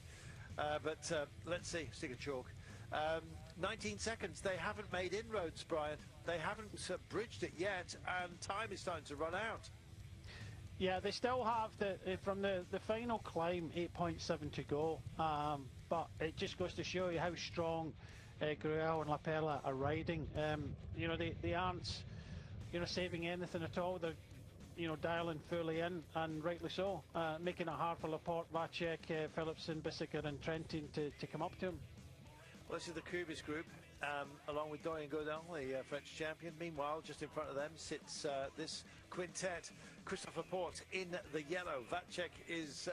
But let's see, stick of chalk. 19 seconds. They haven't made inroads, Brian. They haven't bridged it yet, and time is starting to run out. Yeah, they still have from the final climb, 8.7 to go. But it just goes to show you how strong Gruel and Lapera are riding. You know, they aren't, you know, saving anything at all. They're, you know, dialing fully in, and rightly so, making it hard for Laporte, Vacek, Philipsen, Bissiger and Trentin to come up to him. Well, this is the Kubis group. along with Dorian Godin, the French champion. Meanwhile, just in front of them sits this quintet. Christophe Laporte in the yellow. Vacek is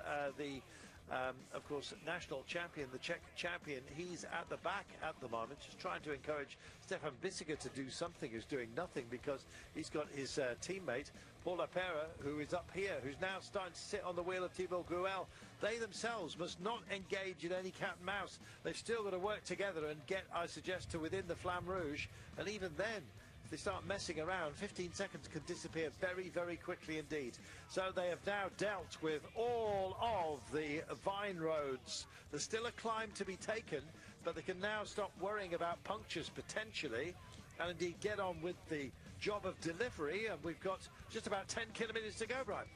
of course, national champion, the Czech champion. He's at the back at the moment, just trying to encourage Stefan Bissegger to do something, who's doing nothing because he's got his teammate, Paul Lapera, who is up here, who's now starting to sit on the wheel of Thibaut Gruel. They themselves must not engage in any cat and mouse. They've still got to work together and get, I suggest, to within the Flamme Rouge. And even then, if they start messing around, 15 seconds can disappear very, very quickly indeed. So they have now dealt with all of the vine roads. There's still a climb to be taken, but they can now stop worrying about punctures potentially, and indeed get on with the job of delivery. And we've got just about 10 kilometres to go, Brian.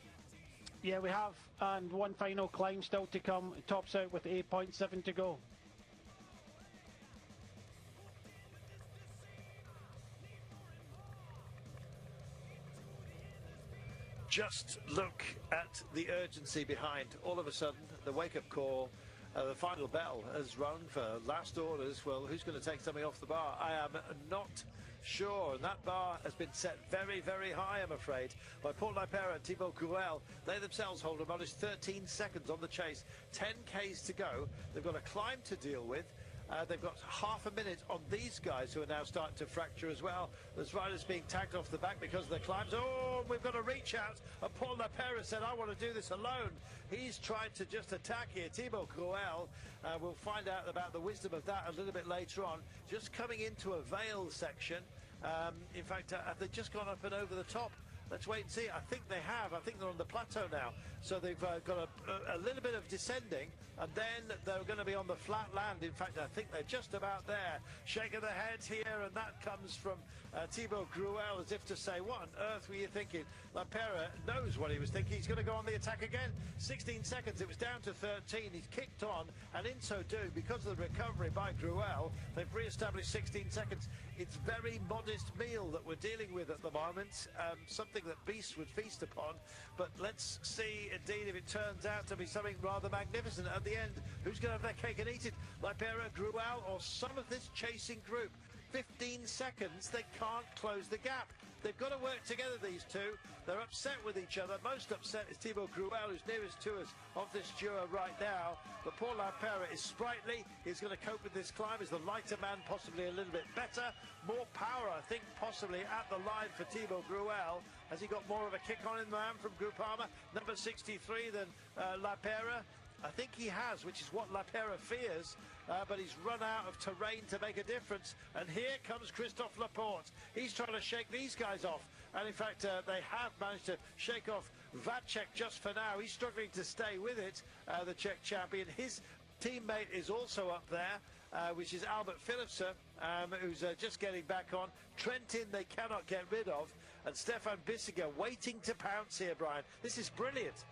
Yeah, we have, and one final climb still to come. It tops out with 8.7 to go. Just look at the urgency behind. All of a sudden, the wake-up call, the final bell has rung for last orders. Well, who's going to take something off the bar? I am not sure. And that bar has been set very, very high, I'm afraid, by Paul Lapera and Thibaut Gruel. They themselves hold a modest 13 seconds on the chase. 10 Ks to go. They've got a climb to deal with. They've got half a minute on these guys who are now starting to fracture as well. There's riders being tagged off the back because of the climbs. Oh, we've got to reach out. And Paul Lapera said, I want to do this alone. He's tried to just attack here. Thibaut Gruel, we'll find out about the wisdom of that a little bit later on. Just coming into a veil section. In fact, have they just gone up and over the top? Let's wait and see. I think they have. I think they're on the plateau now. So they've got a little bit of descending, and then they're going to be on the flat land. In fact, I think they're just about there. Shaking their heads here, and that comes from Thibaut Gruel, as if to say, what on earth were you thinking? Lapera knows what he was thinking. He's going to go on the attack again. 16 seconds. It was down to 13. He's kicked on, and in so doing, because of the recovery by Gruel, they've re-established 16 seconds. It's very modest meal that we're dealing with at the moment, something that beasts would feast upon. But let's see, indeed, if it turns out to be something rather magnificent at the end. Who's going to have their cake and eat it? Lapera, Gruel, or some of this chasing group? 15 seconds, they can't close the gap. They've got to work together, these two. They're upset with each other. Most upset is Thibaut Gruel, who's nearest to us of this duo right now. But Paul Lapera is sprightly. He's going to cope with this climb. Is the lighter man possibly a little bit better? More power, I think, possibly at the line for Thibaut Gruel. Has he got more of a kick on him, man, from Groupama? Number 63 than Lapera. I think he has, which is what Lapera fears, but he's run out of terrain to make a difference. And here comes Christophe Laporte. He's trying to shake these guys off. And in fact, they have managed to shake off Vacek just for now. He's struggling to stay with it, the Czech champion. His teammate is also up there, which is Albert Philipsen, who's just getting back on. Trentin they cannot get rid of. And Stefan Bissegger waiting to pounce here, Brian. This is brilliant.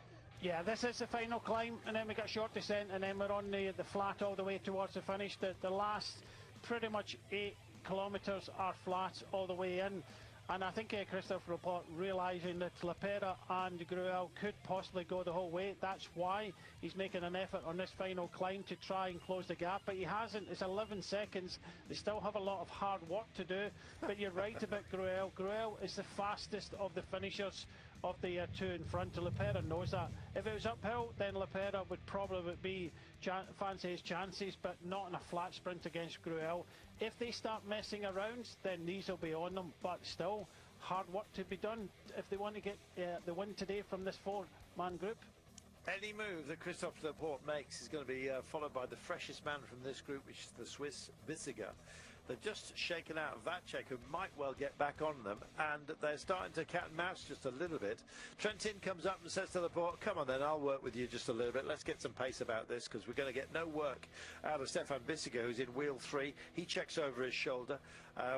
Yeah, this is the final climb, and then we got short descent, and then we're on the flat all the way towards the finish. The last pretty much 8 kilometres are flat all the way in. And I think Christophe Laporte, realising that Lapera and Gruel could possibly go the whole way, that's why he's making an effort on this final climb to try and close the gap. But he hasn't. It's 11 seconds. They still have a lot of hard work to do. But you're right about Gruel. Gruel is the fastest of the finishers of the two in front. Lapera knows that. If it was uphill, then Lapera would probably fancy his chances, but not in a flat sprint against Gruel. If they start messing around, then these will be on them, but still hard work to be done if they want to get the win today from this 4-man group. Any move that Christophe Laporte makes is going to be followed by the freshest man from this group, which is the Swiss Bissegger. They've just shaken out Vacek, who might well get back on them, and they're starting to cat and mouse just a little bit. Trentin comes up and says to Laporte, come on then, I'll work with you just a little bit. Let's get some pace about this, because we're going to get no work out of Stefan Bissegger, who's in wheel 3. He checks over his shoulder,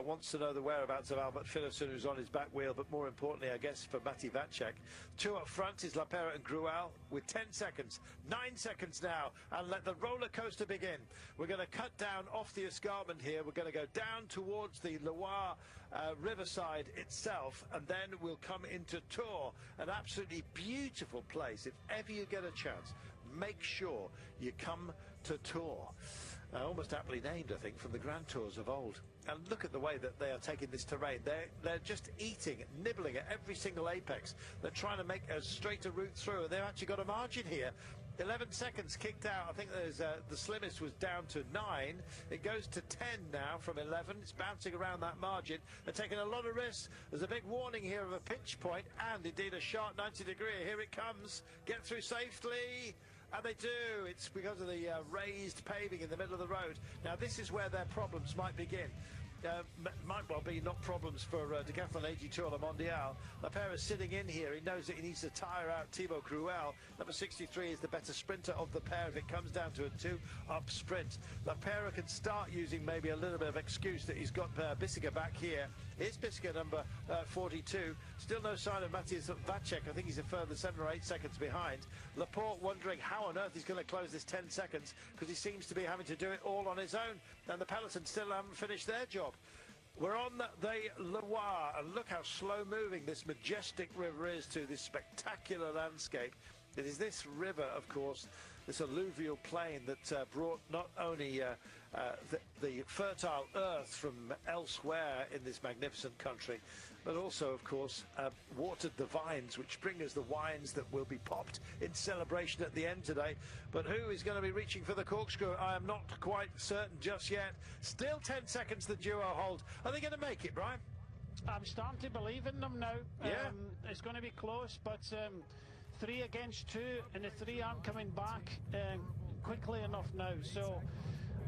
wants to know the whereabouts of Albert Philipsen, who's on his back wheel, but more importantly, I guess, for Matti Vacek. 2 up front is Lapera and Gruel with 10 seconds. 9 seconds now, and let the roller coaster begin. We're going to cut down off the escarpment here. We're going to go down towards the Loire riverside itself, and then we'll come into Tours, an absolutely beautiful place. If ever you get a chance, make sure you come to Tours. almost aptly named, I think, from the Grand Tours of old. And look at the way that they are taking this terrain. They're just eating, nibbling at every single apex. They're trying to make a straighter route through, and they've actually got a margin here. 11 seconds kicked out. I think there's the slimmest was down to 9. It goes to 10 now from 11. It's bouncing around that margin. They're taking a lot of risks. There's a big warning here of a pinch point and indeed a sharp 90 degree. Here it comes. Get through safely. And they do. It's because of the raised paving in the middle of the road. Now this is where their problems might begin. Might well be not problems for Decathlon AG Tour Le Mondial. Lapera is sitting in here. He knows that he needs to tire out Thibaut Cruel. Number 63 is the better sprinter of the pair if it comes down to a 2-up sprint. Lapera can start using maybe a little bit of excuse that he's got Bissiger back here. Here's Bissiger, number 42. Still no sign of Matthias Vacek. I think he's a further 7 or 8 seconds behind. Laporte wondering how on earth he's going to close this 10 seconds because he seems to be having to do it all on his own. And the peloton still haven't finished their job. We're on the Loire, and look how slow-moving this majestic river is to this spectacular landscape. It is this river, of course, this alluvial plain that brought not only the fertile earth from elsewhere in this magnificent country, but also, of course, watered the vines, which bring us the wines that will be popped in celebration at the end today. But who is going to be reaching for the corkscrew? I am not quite certain just yet. Still 10 seconds the duo hold. Are they going to make it, Brian? I'm starting to believe in them now. Yeah. It's going to be close, but 3 against 2, and the 3 aren't coming back quickly enough now. So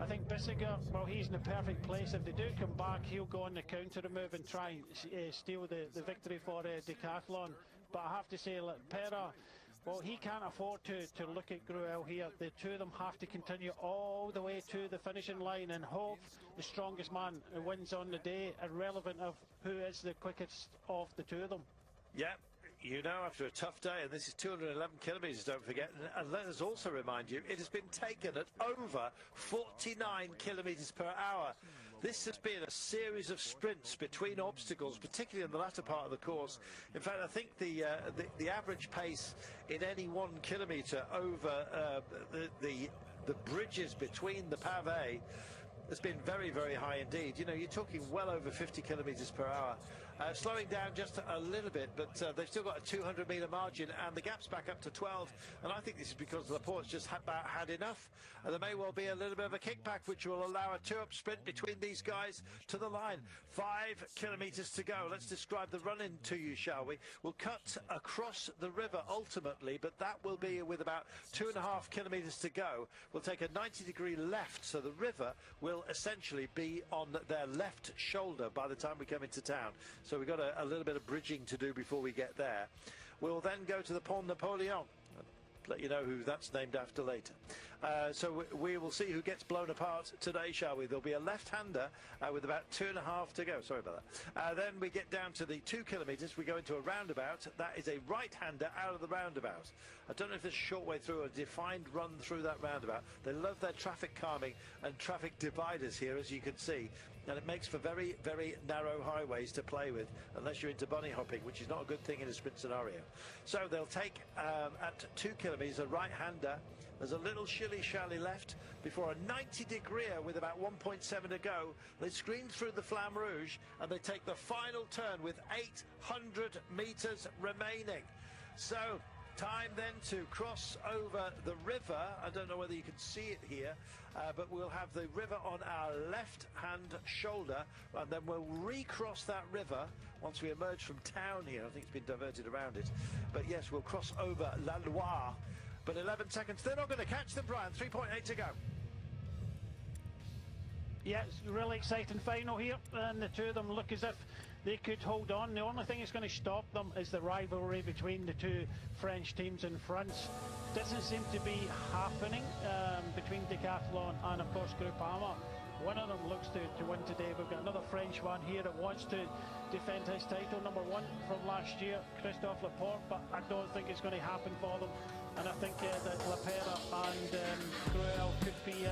I think Bissiger, well, he's in the perfect place. If they do come back, he'll go on the counter move and try and steal the victory for Decathlon. But I have to say, Pera, well, he can't afford to look at Gruel here. The two of them have to continue all the way to the finishing line and hope the strongest man wins on the day, irrelevant of who is the quickest of the two of them. Yeah. You know, after a tough day, and this is 211 kilometres, don't forget, and let us also remind you, it has been taken at over 49 kilometres per hour. This has been a series of sprints between obstacles, particularly in the latter part of the course. In fact, I think the average pace in any 1 kilometre over the bridges between the pavé has been very, very high indeed. You know, you're talking well over 50 kilometres per hour. Slowing down just a little bit, but they've still got a 200-metre margin, and the gap's back up to 12. And I think this is because Laporte's just about had enough. There may well be a little bit of a kickback, which will allow a 2-up sprint between these guys to the line. 5 kilometres to go. Let's describe the run-in to you, shall we? We'll cut across the river ultimately, but that will be with about 2.5 kilometres to go. We'll take a 90-degree left, so the river will essentially be on their left shoulder by the time we come into town. So we've got a little bit of bridging to do before we get there. We'll then go to the Pont Napoleon. I'll let you know who that's named after later. So we will see who gets blown apart today, shall we? There'll be a left-hander with about 2.5 to go. Sorry about that. Then we get down to the 2 kilometres. We go into a roundabout. That is a right-hander out of the roundabout. I don't know if there's a short way through or a defined run through that roundabout. They love their traffic calming and traffic dividers here, as you can see. And it makes for very, very narrow highways to play with, unless you're into bunny hopping, which is not a good thing in a sprint scenario. So they'll take, at 2 kilometres, a right-hander. There's a little shilly-shally left before a 90-degree with about 1.7 to go. They scream through the Flamme Rouge, and they take the final turn with 800 metres remaining. So time then to cross over the river. I don't know whether you can see it here, but we'll have the river on our left-hand shoulder, and then we'll recross that river once we emerge from town here. I think it's been diverted around it. But yes, we'll cross over La Loire. But 11 seconds, they're not going to catch them, Brian. 3.8 to go. Yeah, it's a really exciting final here, and the two of them look as if they could hold on. The only thing that's going to stop them is the rivalry between the two French teams in France. Doesn't seem to be happening between Decathlon and, of course, Groupama. One of them looks to win today. We've got another French one here that wants to defend his title, number 1 from last year, Christophe Laporte, but I don't think it's going to happen for them. And I think that Lapera and Gruel could be